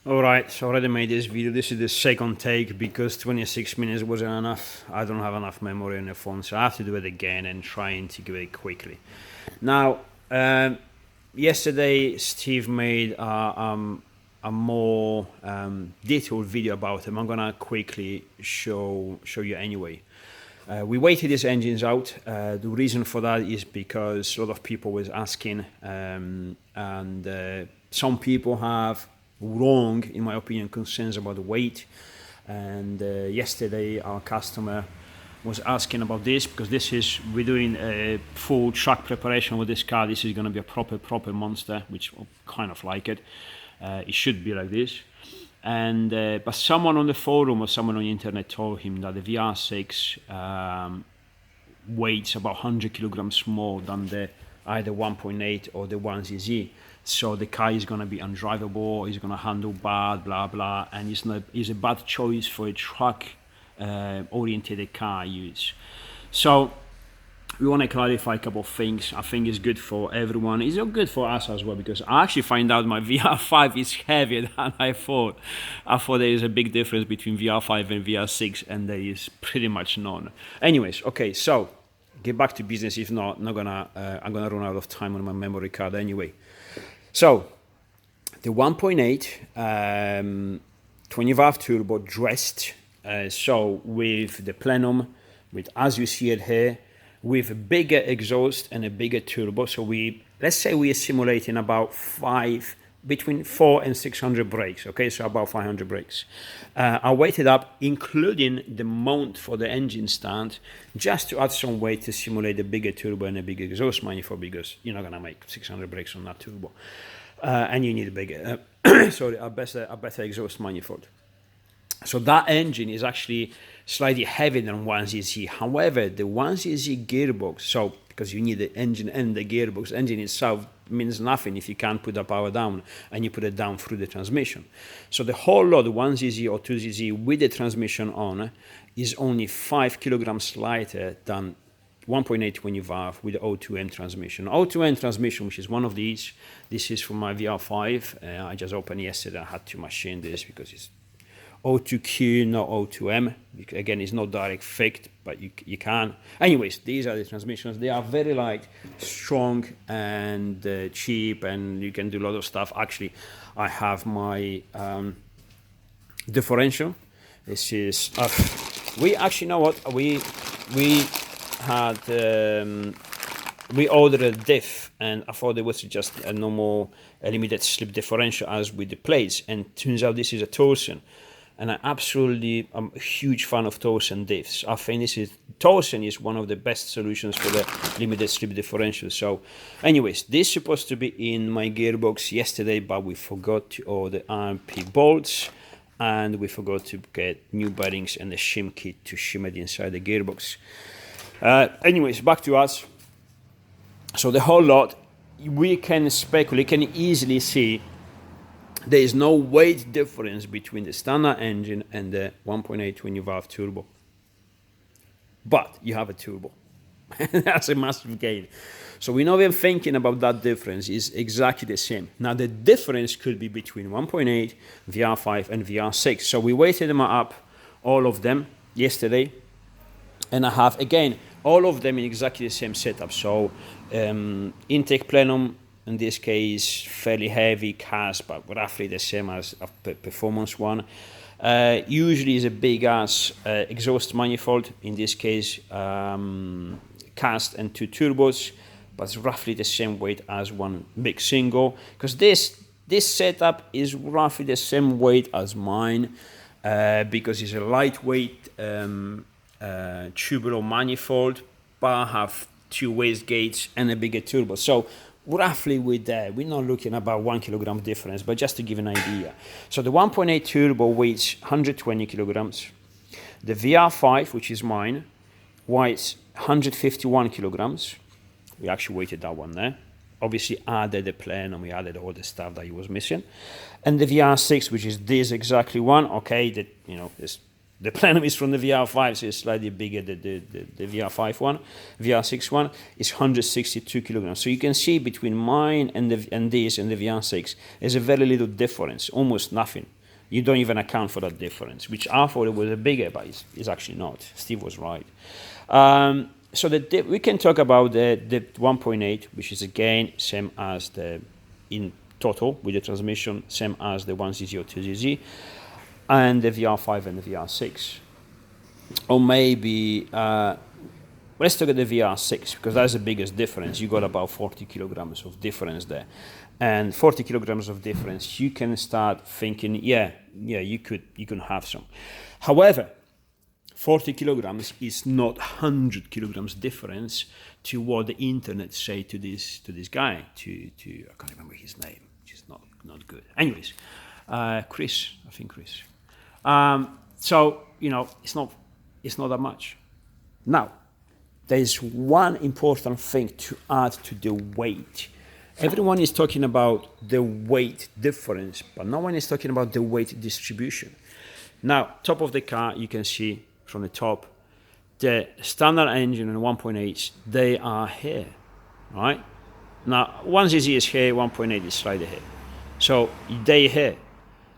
Alright, so I already made this video. This is the second take because 26 minutes wasn't enough. I don't have enough memory on the phone, so I have to do it again and trying to do it quickly. Now, yesterday Steve made a more detailed video about him. I'm gonna quickly show you anyway. We waited these engines out. The reason for that is because a lot of people was asking, and some people have wrong, in my opinion, concerns about the weight. And yesterday our customer was asking about this because we're doing a full track preparation with this car. This is going to be a proper monster, which I kind of like it. It should be like this. And but someone on the forum or someone on the internet told him that the VR6 weighs about 100 kilograms more than the either 1.8 or the 1ZZ. So the car is going to be undrivable, it's going to handle bad, blah blah, and it's a bad choice for a truck oriented car use. So we want to clarify a couple of things. I think it's good for everyone. It's not good for us as well because I actually find out my VR5 is heavier than I thought. I thought there is a big difference between VR5 and VR6, and there is pretty much none. Anyways, okay, so get back to business. If not, I'm gonna run out of time on my memory card anyway. So the 1.8 20 valve turbo dressed, so with the plenum, with, as you see it here, with a bigger exhaust and a bigger turbo. So let's say we are simulating about between 400 and 600 brakes, okay, so about 500 brakes. I weighted up, including the mount for the engine stand, just to add some weight to simulate the bigger turbo and a bigger exhaust manifold, because you're not going to make 600 brakes on that turbo. And you need a bigger, a better exhaust manifold. So that engine is actually slightly heavier than 1ZZ. However, the 1ZZ gearbox, so because you need the engine and the gearbox, engine itself means nothing if you can't put the power down and you put it down through the transmission. So the whole load, 1ZZ or 2ZZ with the transmission on, is only 5 kilograms lighter than 1.8 20 valve with the O2M transmission. O2M transmission, which is one of these, this is for my VR5. I just opened yesterday. I had to machine this because it's O2Q, not O2M. Again, it's not direct fit, but you can. Anyways, these are the transmissions. They are very light, strong, and cheap, and you can do a lot of stuff. Actually, I have my differential. This is we actually know what we had. We ordered a diff, and I thought it was just a normal limited slip differential as with the plates, and turns out this is a Torsen. And I'm a huge fan of Torsen diffs. I think Torsen is one of the best solutions for the limited slip differential. So anyways, this is supposed to be in my gearbox yesterday, but we forgot to order RMP bolts, and we forgot to get new bearings and the shim kit to shim it inside the gearbox. Anyways, back to us. So the whole lot, we can easily see there is no weight difference between the standard engine and the 1.8 20 valve turbo. But you have a turbo. That's a massive gain. So we're not even thinking about that difference. It's exactly the same. Now the difference could be between 1.8, VR5 and VR6. So we weighted them up, all of them, yesterday. And I have, again, all of them in exactly the same setup. So intake plenum, in this case, fairly heavy cast, but roughly the same as a performance one. Usually is a big ass exhaust manifold. In this case, cast and 2 turbos, but it's roughly the same weight as one big single. Because this setup is roughly the same weight as mine, because it's a lightweight tubular manifold, but I have 2 wastegates and a bigger turbo. So roughly with that, we're not looking about 1 kilogram difference, but just to give an idea. So the 1.8 turbo weighs 120 kilograms. The VR5, which is mine, weighs 151 kilograms. We actually weighted that one there. Obviously added the plan, and we added all the stuff that he was missing. And the VR6, which is this exactly one, okay, that, you know, this The plenum is from the VR5, so it's slightly bigger. The VR5 one, VR6 one is 162 kilograms. So you can see between mine and this and the VR6, there's a very little difference, almost nothing. You don't even account for that difference, which I thought it was a bigger, but it's actually not. Steve was right. So we can talk about the 1.8, which is again same as the in total with the transmission, same as the 1zzw30, and the VR5 and the VR6. Or maybe let's look at the VR6 because that's the biggest difference. You got about 40 kilograms of difference there, and 40 kilograms of difference. You can start thinking, yeah, you can have some. However, 40 kilograms is not 100 kilograms difference to what the internet say to this guy. To I can't remember his name, which is not good. Anyways, Chris, I think Chris. So it's not that much. Now, there is one important thing to add to the weight. Everyone is talking about the weight difference, but no one is talking about the weight distribution. Now, top of the car, you can see from the top, the standard engine and 1.8, they are here, right? Now, 1ZZ is here, 1.8 is slightly here. So they here.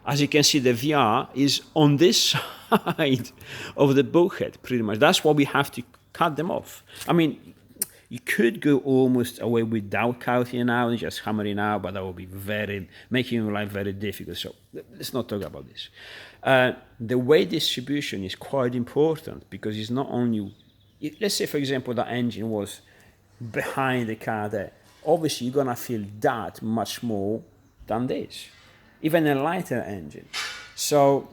As you can see, the VR is on this side of the bulkhead, pretty much. That's why we have to cut them off. I mean, you could go almost away without cutting out and just hammering out, but that would be making your life very difficult. So let's not talk about this. The weight distribution is quite important because it's not only, let's say, for example, the engine was behind the car there. Obviously, you're going to feel that much more than this, even a lighter engine. So,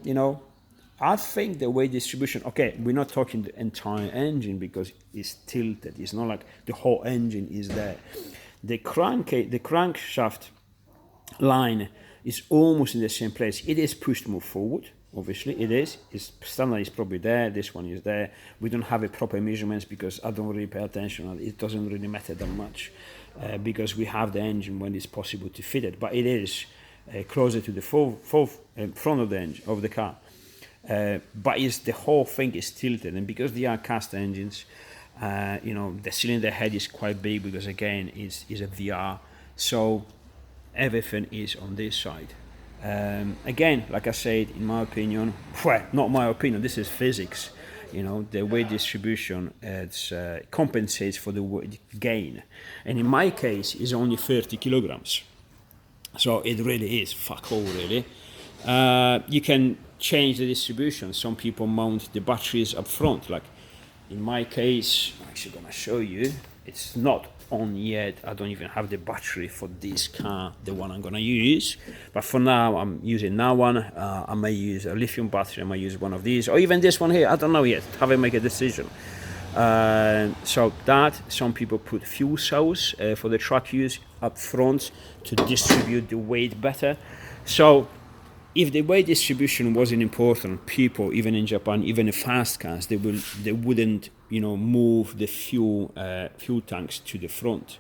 I think the weight distribution, okay, we're not talking the entire engine because it's tilted. It's not like the whole engine is there. The crankshaft line is almost in the same place. It is pushed more forward, obviously, it is. Its standard is probably there, this one is there. We don't have a proper measurements because I don't really pay attention. It doesn't really matter that much because we have the engine when it's possible to fit it, but it is closer to the front of the engine, of the car. But the whole thing is tilted, and because they are cast engines, the cylinder head is quite big because again is a VR, so everything is on this side. Again, like I said, in my opinion, well, not my opinion, this is physics. The weight distribution compensates for the weight gain, and in my case, is only 30 kilograms. So it really is fuck all, really. You can change the distribution. Some people mount the batteries up front. Like in my case, I'm actually gonna show you. It's not on yet. I don't even have the battery for this car, the one I'm gonna use. But for now, I'm using that one. I may use a lithium battery. I might use one of these, or even this one here. I don't know yet. Haven't made a decision. So that some people put fuel cells for the truck use up front to distribute the weight better. So if the weight distribution wasn't important, people, even in Japan, even in fast cars, they wouldn't, move the fuel tanks to the front.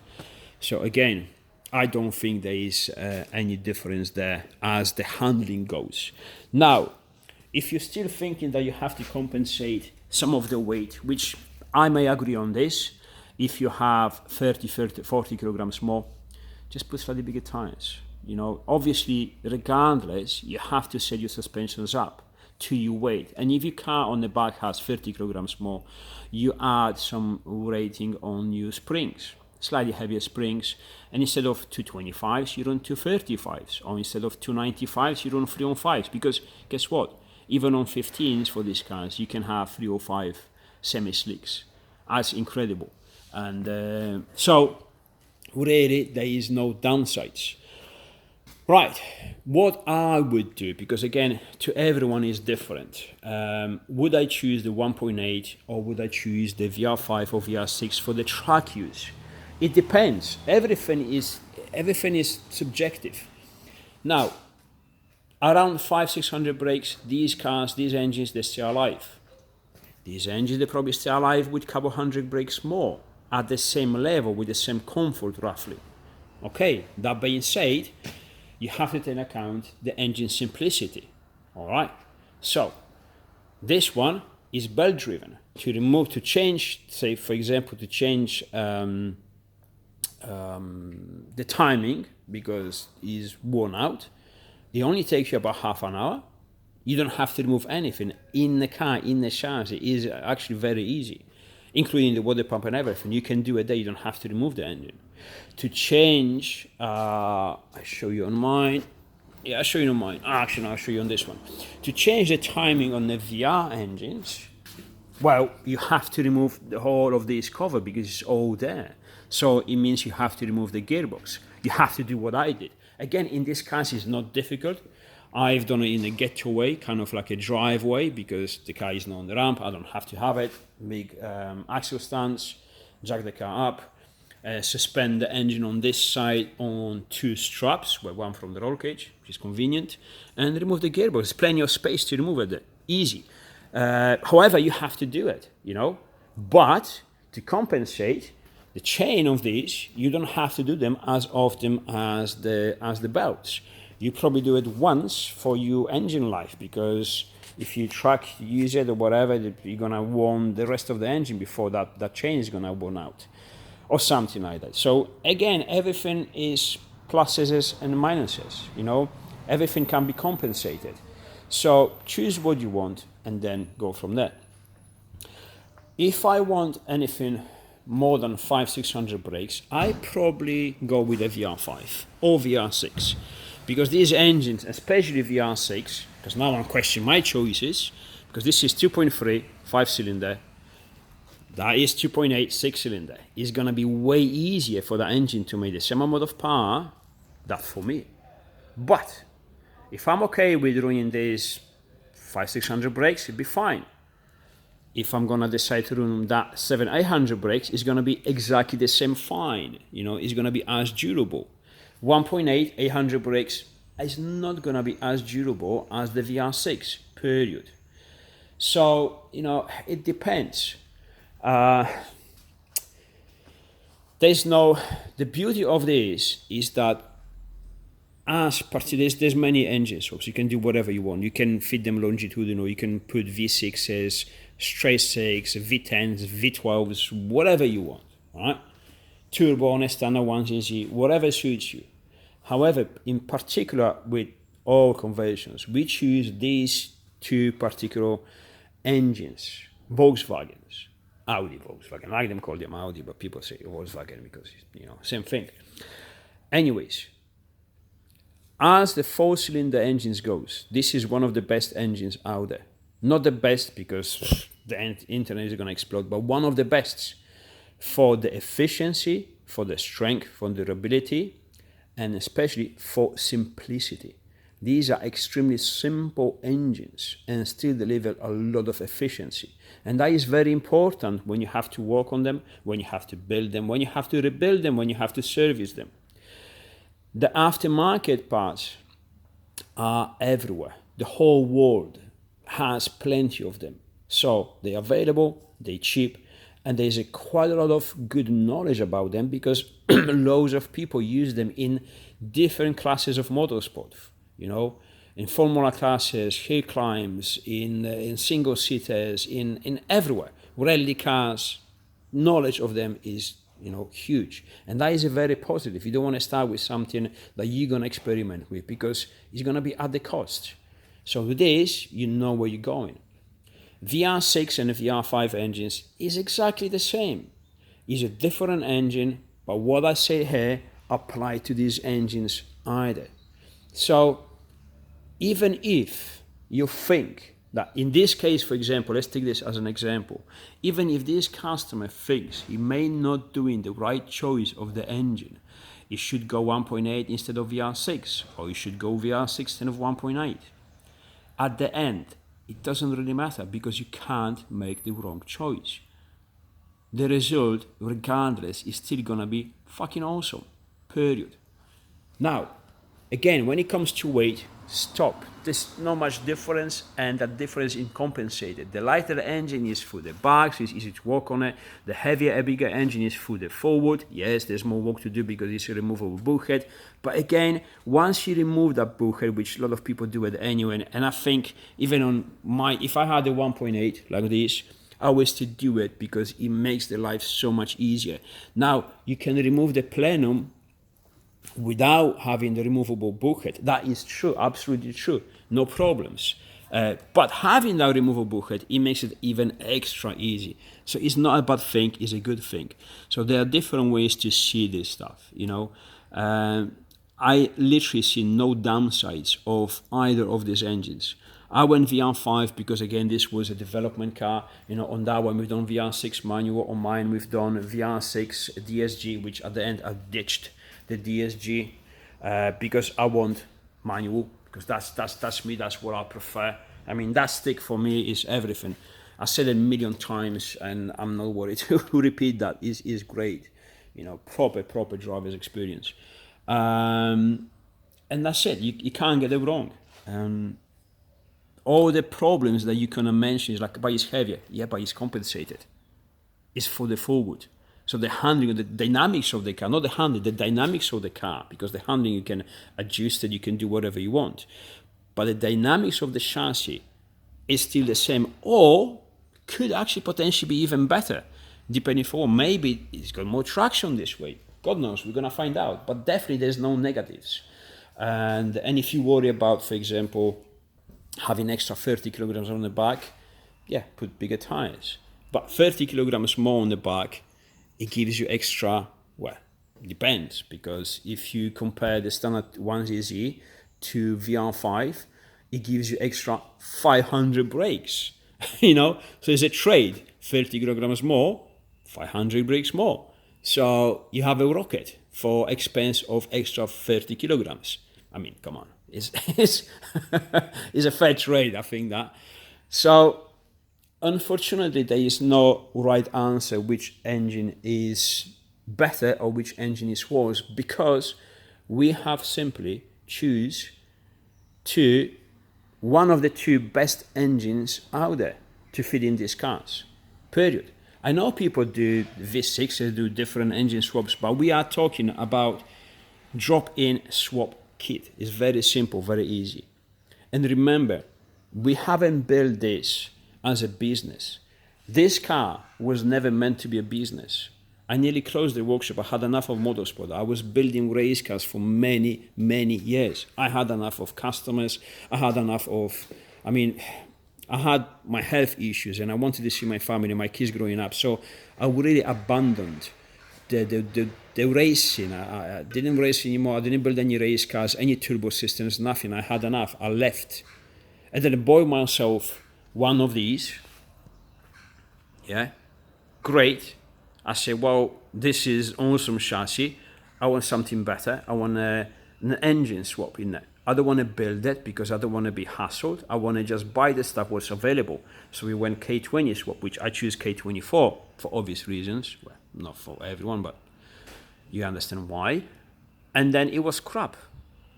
So again, I don't think there is any difference there as the handling goes. Now, if you're still thinking that you have to compensate some of the weight, which I may agree on this, if you have 40 kilograms more, just put slightly bigger tires. Obviously, regardless, you have to set your suspensions up to your weight. And if your car on the back has 30 kilograms more, you add some rating on your springs, slightly heavier springs. And instead of 225s, you run 235s. Or instead of 295s, you run 305s. Because guess what? Even on 15s for these cars, you can have 305 semi-slicks. That's incredible. And so, really, there is no downsides. Right, what I would do, because again, to everyone is different. Would I choose the 1.8 or would I choose the VR5 or VR6 for the track use? It depends. Everything is subjective. Now, around 500-600 brakes, these cars, these engines, they stay alive. These engines, they probably stay alive with a couple hundred brakes more at the same level, with the same comfort, roughly. Okay, that being said, you have to take into account the engine simplicity. All right. So, This one is belt driven. To change, say for example, to change the timing because it's worn out, it only takes you about half an hour. You don't have to remove anything in the car, in the chassis. It is actually very easy, including the water pump and everything. You can do it there. You don't have to remove the engine. To change, I show you on mine. Yeah, I'll show you on mine. Actually, no, I'll show you on this one. To change the timing on the VR engines, well, you have to remove the whole of this cover because it's all there. So it means you have to remove the gearbox. You have to do what I did. Again, in this case, it's not difficult. I've done it in a getaway, kind of like a driveway, because the car is not on the ramp. I don't have to have it. Big axle stands, jack the car up, suspend the engine on this side on 2 straps, well, one from the roll cage, which is convenient, and remove the gearbox. There's plenty of space to remove it. Easy. However, you have to do it, you know. But to compensate, the chain of these, you don't have to do them as often as the belts. You probably do it once for your engine life, because if you use it or whatever, you're gonna warm the rest of the engine before that chain is gonna burn out, or something like that. So again, everything is pluses and minuses, you know. Everything can be compensated. So choose what you want and then go from there. If I want anything more than 500-600 brakes, I probably go with a VR5 or VR6, because these engines, especially VR6, because now I'm questioning my choices, because this is 2.3 5-cylinder, that is 2.8 6-cylinder. It's gonna be way easier for the engine to make the same amount of power that for me. But if I'm okay with running these 500-600 brakes, it'd be fine. If I'm gonna decide to run that 700-800 brakes, it's gonna be exactly the same fine. You know, it's gonna be as durable. 1.8 800 brakes is not gonna be as durable as the VR6. Period. So you know, it depends. The beauty of this is that there's many engines, so you can do whatever you want. You can fit them longitudinal, you can put V6s, straight 6, V10s, V12s, whatever you want, right? Turbo on a standard 1cc, whatever suits you. However, in particular with all conversions, we choose these 2 particular engines, Volkswagens, Audi Volkswagen. I like them call them Audi, but people say Volkswagen because it's, you know, same thing. Anyways, as the 4-cylinder engines goes, this is one of the best engines out there. Not the best because the internet is going to explode, but one of the best for the efficiency, for the strength, for durability, and especially for simplicity. These are extremely simple engines and still deliver a lot of efficiency. And that is very important when you have to work on them, when you have to build them, when you have to rebuild them, when you have to service them. The aftermarket parts are everywhere. The whole world has plenty of them. So they're available, they're cheap, and there's quite a lot of good knowledge about them because loads of people use them in different classes of motorsport. You know, in Formula classes, hill climbs, in single seaters, in everywhere. Rally cars, knowledge of them is, you know, huge, and that is a very positive. You don't want to start with something that you're gonna experiment with because it's gonna be at the cost. So with this, you know where you're going. VR6 and the VR5 engines is exactly the same. It's a different engine, but what I say here apply to these engines either. So even if you think that in this case, for example, let's take this as an example, even if this customer thinks he may not doing the right choice of the engine, it should go 1.8 instead of VR6, or it should go VR6 instead of 1.8. At the end, it doesn't really matter because you can't make the wrong choice. The result, regardless, is still gonna be fucking awesome. Period. Now, again, when it comes to weight, stop. there's not much difference, and that difference is compensated. The lighter the engine is for the back, so it's easy to work on it. The heavier a bigger engine is for the forward. Yes, there's more work to do because it's a removable bulkhead. But again, once you remove that bulkhead, which a lot of people do it anyway, and I think even on if I had a 1.8 like this, I would still do it because it makes the life so much easier. Now, you can remove the plenum without having the removable bulkhead. That is true, absolutely true, no problems. But having that removable bulkhead, it makes it even extra easy. So it's not a bad thing, it's a good thing. So there are different ways to see this stuff, you know. I literally see no downsides of either of these engines. I went VR5 because, again, this was a development car. You know, on that one we've done VR6 manual. On mine we've done VR6 DSG, which at the end I ditched the DSG because I want manual, because that's me, that's what I prefer. I mean, that stick for me is everything. I said it a million times and I'm not worried to repeat that. Is great, you know, proper driver's experience. And that's it, you can't get it wrong. All the problems that you can mention is like, but it's heavier. Yeah, but it's compensated. It's for the forward. So the handling, the dynamics of the car, not the handling, the dynamics of the car, because the handling you can adjust it, you can do whatever you want. But the dynamics of the chassis is still the same, or could actually potentially be even better, depending on maybe it's got more traction this way. God knows, we're going to find out. But definitely there's no negatives. And if you worry about, for example, having extra 30 kilograms on the back, yeah, put bigger tires. But 30 kilograms more on the back, it gives you extra, well, depends, because if you compare the standard 1ZZ to VR5, it gives you extra 500 brakes, you know, so it's a trade, 30 kilograms more, 500 brakes more. So you have a rocket for expense of extra 30 kilograms. I mean, come on. It's a fair trade, I think that. So, unfortunately, there is no right answer which engine is better or which engine is worse, because we have simply choose one of the two best engines out there to fit in these cars, period. I know people do V6, do different engine swaps, but we are talking about drop-in swap kit. Is very simple, very easy. And remember, we haven't built this as a business. This car was never meant to be a business. I nearly closed the workshop. I had enough of motorsport. I was building race cars for many years. I had enough of customers. I had enough of, I had my health issues and I wanted to see my family, my kids growing up. So I really abandoned the racing. I didn't race anymore. I didn't build any race cars, any turbo systems, nothing. I had enough. I left. And then I bought myself one of these. Yeah, great. I said, well, this is awesome chassis. I want something better. I want an engine swap in there. I don't want to build it because I don't want to be hassled. I want to just buy the stuff what's available. So we went K20 swap, which I choose K24 for obvious reasons. Well, not for everyone, but you understand why. And then it was crap.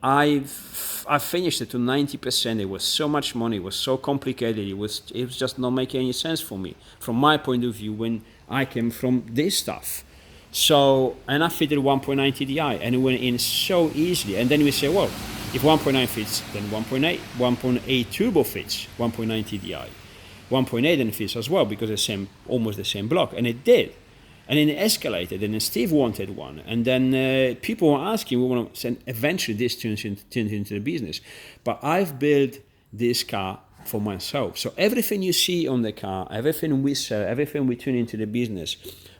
I finished it to 90%. It was so much money. It was so complicated. It was just not making any sense for me from my point of view when I came from this stuff. So, and I fitted 1.9 TDI and it went in so easily. And then we say, well, if 1.9 fits, then 1.8 turbo fits 1.9 TDI. 1.8 then fits as well because it's almost the same block, and it did. And then it escalated, and then Steve wanted one. And then people were asking, we want to send, eventually this turns into the business. But I've built this car for myself. So everything you see on the car, everything we sell, everything we turn into the business,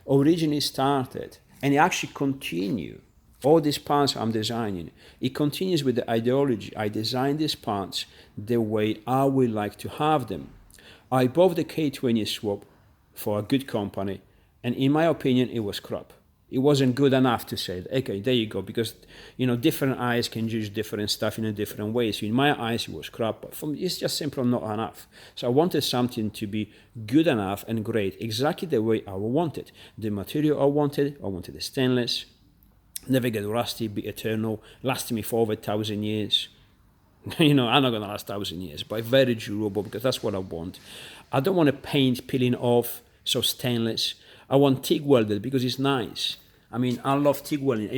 originally started, and it actually continue. All these parts I'm designing, it continues with the ideology. I designed these parts the way I would like to have them. I bought the K20 swap for a good company, and in my opinion, it was crap. It wasn't good enough to say, okay, there you go, because different eyes can judge different stuff in a different way. So in my eyes, it was crap, but it's just simply not enough. So I wanted something to be good enough and great, exactly the way I wanted. The material I wanted the stainless, never get rusty, be eternal, lasting me for over 1,000 years. I'm not gonna last 1,000 years, but very durable because that's what I want. I don't want a paint peeling off, so stainless. I want TIG welded because it's nice. I mean, I love TIG welding.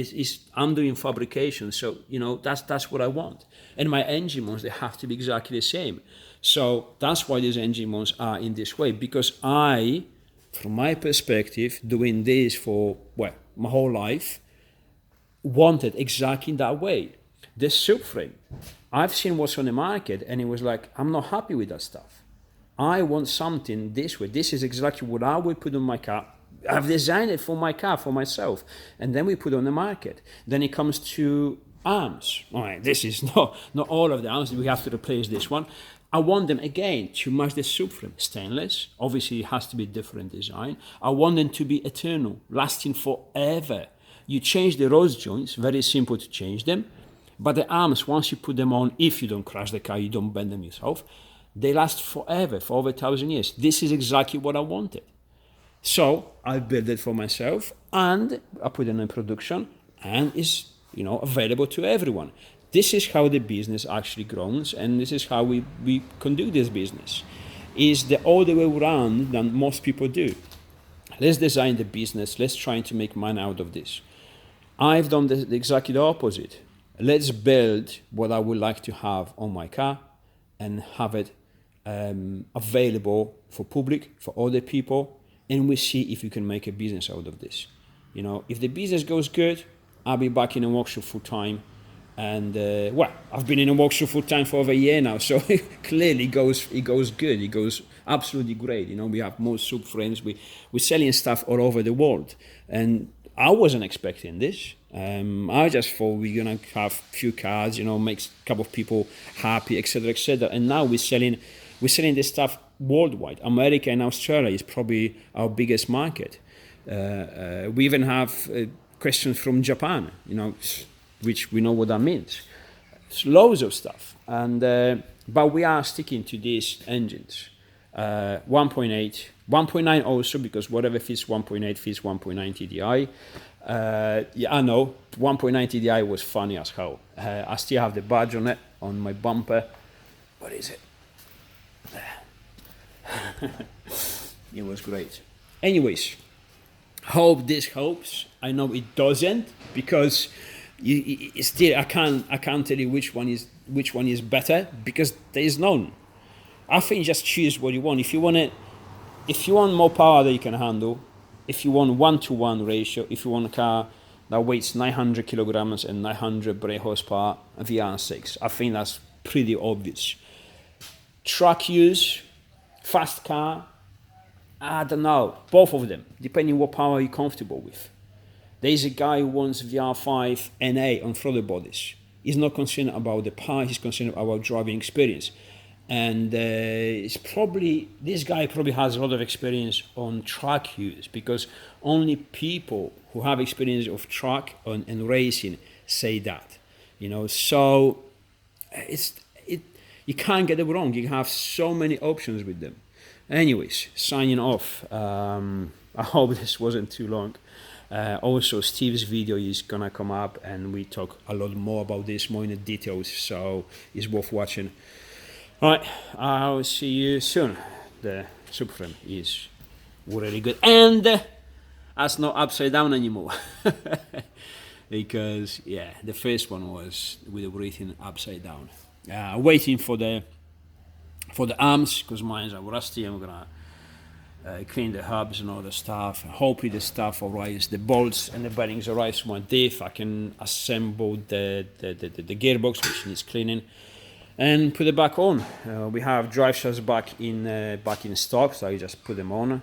I'm doing fabrication, so that's what I want. And my engine mounts, they have to be exactly the same. So that's why these engine mounts are in this way, because from my perspective, doing this for my whole life, wanted exactly in that way. The subframe, I've seen what's on the market, and it was like, I'm not happy with that stuff. I want something this way. This is exactly what I would put on my car. I've designed it for my car, for myself, and then we put it on the market. Then it comes to arms. All right, this is not all of the arms. We have to replace this one. I want them again to match the subframe. Stainless, obviously it has to be different design. I want them to be eternal, lasting forever. You change the rose joints, very simple to change them. But the arms, once you put them on, if you don't crash the car, you don't bend them yourself, they last forever, for over 1,000 years. This is exactly what I wanted. So I built it for myself, and I put it in production, and it's available to everyone. This is how the business actually grows, and this is how we can do this business. Is the other way around than most people do. Let's design the business. Let's try to make money out of this. I've done exactly the opposite. Let's build what I would like to have on my car and have it available for public, for other people, and we see if we can make a business out of this. If the business goes good, I'll be back in a workshop full time. And I've been in a workshop full time for over a year now, so clearly it goes good. It goes absolutely great. We have more subframes. We're selling stuff all over the world, and I wasn't expecting this. I just thought we're gonna have a few cars, make a couple of people happy, etc., etc. And now we're selling this stuff worldwide. America and Australia is probably our biggest market. We even have questions from Japan, which we know what that means. It's loads of stuff, and but we are sticking to these engines. 1.8, 1.9 also, because whatever fits 1.8 fits 1.9 TDI. I know 1.9 TDI was funny as hell. I still have the badge on it, on my bumper. What is it? It was great. Anyways, hope this helps. I know it doesn't, because I can't tell you which one is better, because there is none. I think just choose what you want. If you want more power that you can handle, if you want 1-to-1 ratio, if you want a car that weighs 900 kilograms and 900 brake horsepower, a vr6, I think that's pretty obvious. Truck use, fast car, I don't know, both of them, depending what power you're comfortable with. There's a guy who wants VR5 NA on throttle bodies. He's not concerned about the power, he's concerned about driving experience. And this guy probably has a lot of experience on track use, because only people who have experience of track and racing say that. So you can't get it wrong. You have so many options with them. Anyways, signing off. I hope this wasn't too long. Also, Steve's video is gonna come up, and we talk a lot more about this, more in the details, so it's worth watching. Alright, I'll see you soon. The subframe is really good, and that's not upside down anymore. Because the first one was with everything upside down. Waiting for the arms, because mine are rusty. I'm gonna clean the hubs and all the stuff. Hopefully the stuff arrives, the bolts and the bearings arrives from my diff. I can assemble the gearbox, which needs cleaning, and put it back on. We have drive shafts back in stock, so I just put them on,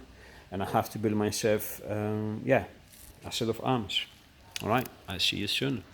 and I have to build myself a set of arms. All right, I'll see you soon.